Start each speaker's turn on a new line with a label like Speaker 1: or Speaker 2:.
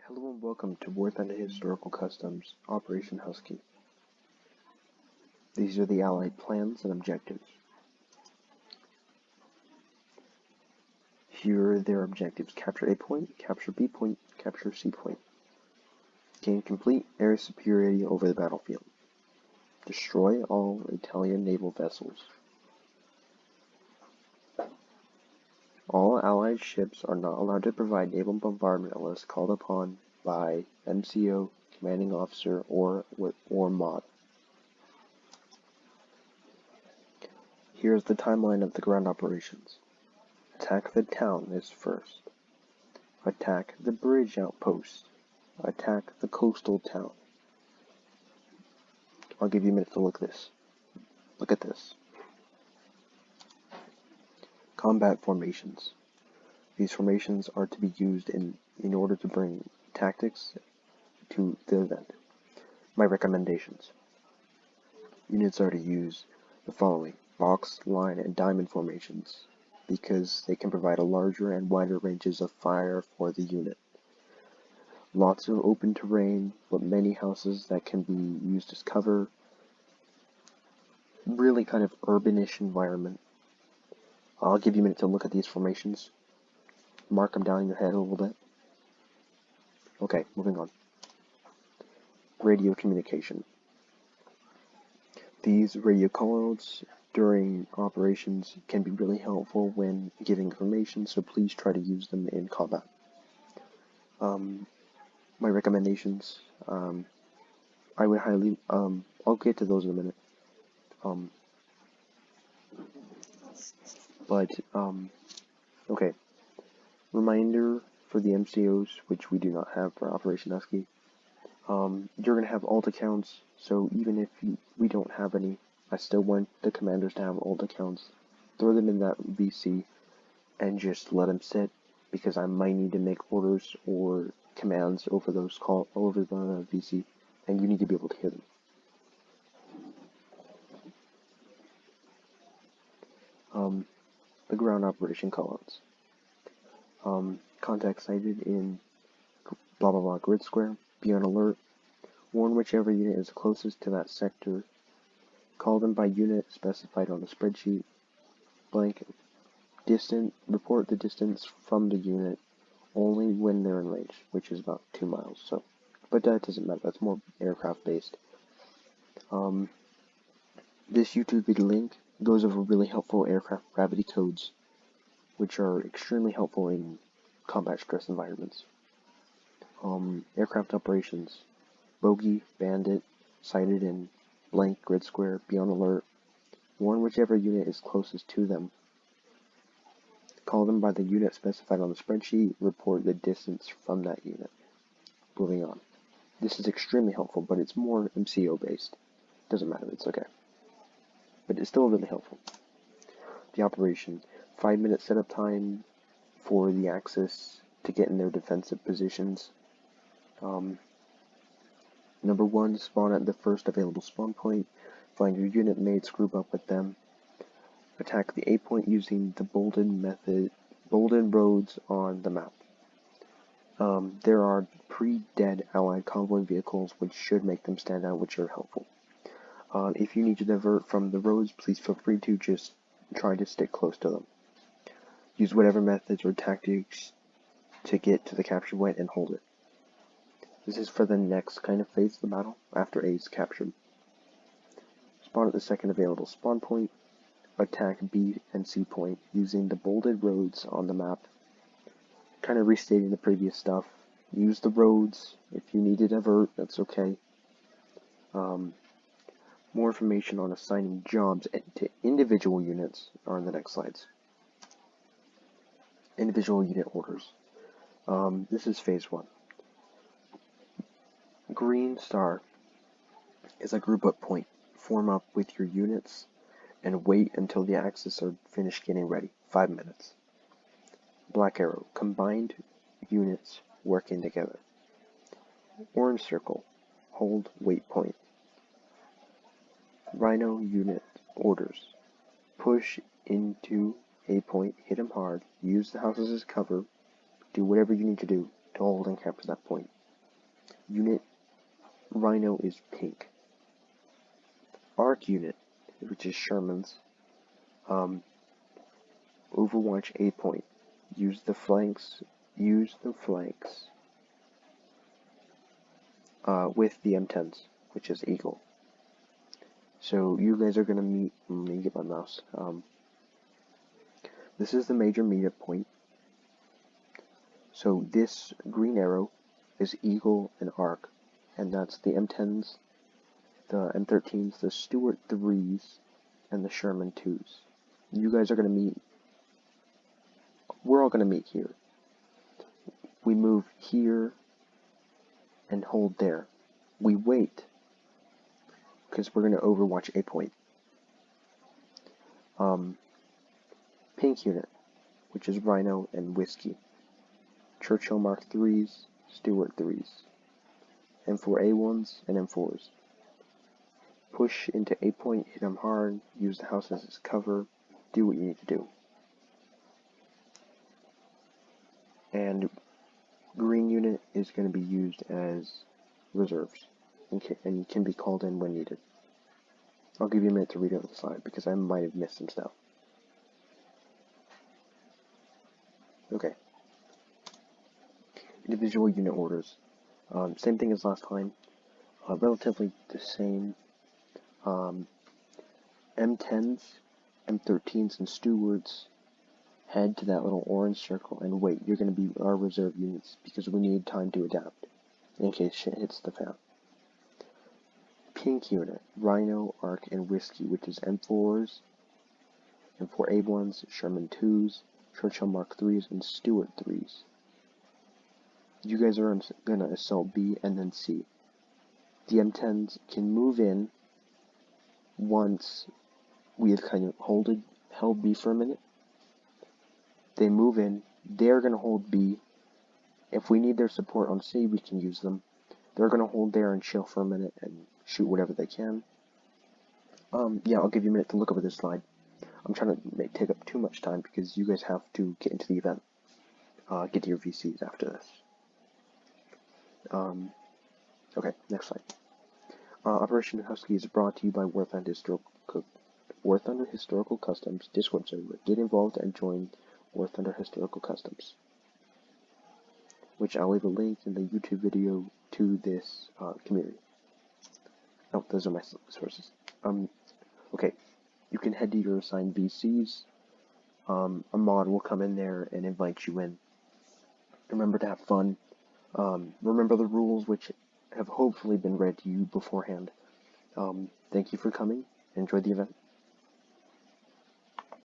Speaker 1: Hello and welcome to Worth and Historical Customs, Operation Husky. These are the Allied plans and objectives. Here are their objectives: capture A point, capture B point, capture C point. Gain complete air superiority over the battlefield. Destroy all Italian naval vessels. All Allied ships are not allowed to provide naval bombardment unless called upon by MCO, commanding officer, or MOD. Here's the timeline of the ground operations. Attack the town is first. Attack the bridge outpost. Attack the coastal town. I'll give you a minute to look this. Look at this. Combat formations. These formations are to be used in order to bring tactics to the event. My recommendations. Units are to use the following: box, line, and diamond formations, because they can provide a larger and wider ranges of fire for the unit. Lots of open terrain, but many houses that can be used as cover. Really kind of urbanish environment. I'll give you a minute to look at these formations. Mark them down in your head a little bit. Okay, moving on. Radio communication. These radio callouts during operations can be really helpful when giving information, so please try to use them in combat. My recommendations, I would highly, I'll get to those in a minute. Okay. Reminder for the MCOs, which we do not have for Operation Husky. You're going to have alt accounts, so even if we don't have any, I still want the commanders to have alt accounts. Throw them in that VC and just let them sit, because I might need to make orders or commands over the VC, and you need to be able to hear them. The ground operation callouts. Contact sighted in blah blah blah grid square. Be on alert. Warn whichever unit is closest to that sector. Call them by unit specified on the spreadsheet. Blank. Report the distance from the unit only when they're in range, which is about 2 miles. So, but that doesn't matter. That's more aircraft based. This YouTube video link goes over really helpful aircraft gravity codes, which are extremely helpful in combat stress environments. Aircraft operations. Bogey, bandit, sighted in blank grid square, be on alert. Warn whichever unit is closest to them. Call them by the unit specified on the spreadsheet. Report the distance from that unit. Moving on. This is extremely helpful, but it's more MCO based. Doesn't matter, it's okay. But it's still really helpful. The operation. 5-minute setup time for the Axis to get in their defensive positions. Number 1, spawn at the first available spawn point. Find your unit mates, group up with them. Attack the A point using the bolded roads on the map. There are pre-dead Allied convoy vehicles which should make them stand out, which are helpful. If you need to divert from the roads, please feel free to just try to stick close to them. Use whatever methods or tactics to get to the capture point and hold it. This is for the next kind of phase of the battle, after A is captured. Spawn at the second available spawn point. Attack B and C point using the bolded roads on the map. Kind of restating the previous stuff. Use the roads. If you need to divert, that's okay. More information on assigning jobs to individual units are in the next slides. Individual unit orders. This is phase 1. Green star is a group up point. Form up with your units and wait until the Axis are finished getting ready. 5 minutes. Black arrow. Combined units working together. Orange circle. Hold wait point. Rhino unit orders. Push into A point, hit him hard, use the houses as cover, do whatever you need to do to hold and capture that point. Unit Rhino is pink. Arc unit, which is Sherman's, Overwatch 8 point. Use the flanks with the M10s, which is Eagle. So you guys are gonna meet. Let me get my mouse. This is the major meetup point. So this green arrow is Eagle and Arc, and that's the M10s, the M13s, the Stuart 3s, and the Sherman 2s. You guys are gonna meet. We're all gonna meet here. We move here and hold there. We wait because we're gonna Overwatch 8 point. Pink unit, which is Rhino and Whiskey. Churchill Mark 3s, Stuart 3s. M4A1s and M4s. Push into 8 point, hit them hard, use the house as its cover, do what you need to do. And green unit is going to be used as reserves and can be called in when needed. I'll give you a minute to read it on the slide because I might have missed some stuff. Okay. Individual unit orders. Same thing as last time. Relatively the same. M10s, M13s, and Stewards head to that little orange circle and wait. You're going to be our reserve units because we need time to adapt in case shit hits the fan. Pink unit, Rhino, Arc, and Whiskey, which is M4s, M4A1s, Sherman 2s, Churchill Mark 3s, and Stuart 3s. You guys are going to assault B and then C. The M10s can move in once we have kind of held B for a minute. They move in, they're going to hold B. If we need their support on C, we can use them. They're going to hold there and chill for a minute and shoot whatever they can. Yeah, I'll give you a minute to look over this slide. I'm trying to take up too much time because you guys have to get into the event. Get to your VCs after this. Okay, next slide. Operation Husky is brought to you by War Thunder Historical Customs Discord server. Get involved and join War Thunder Historical Customs, which I'll leave a link in the YouTube video to this community. Oh, those are my sources. Okay, you can head to your assigned VCs. A mod will come in there and invite you in. Remember to have fun. Remember the rules, which have hopefully been read to you beforehand. Thank you for coming. Enjoy the event.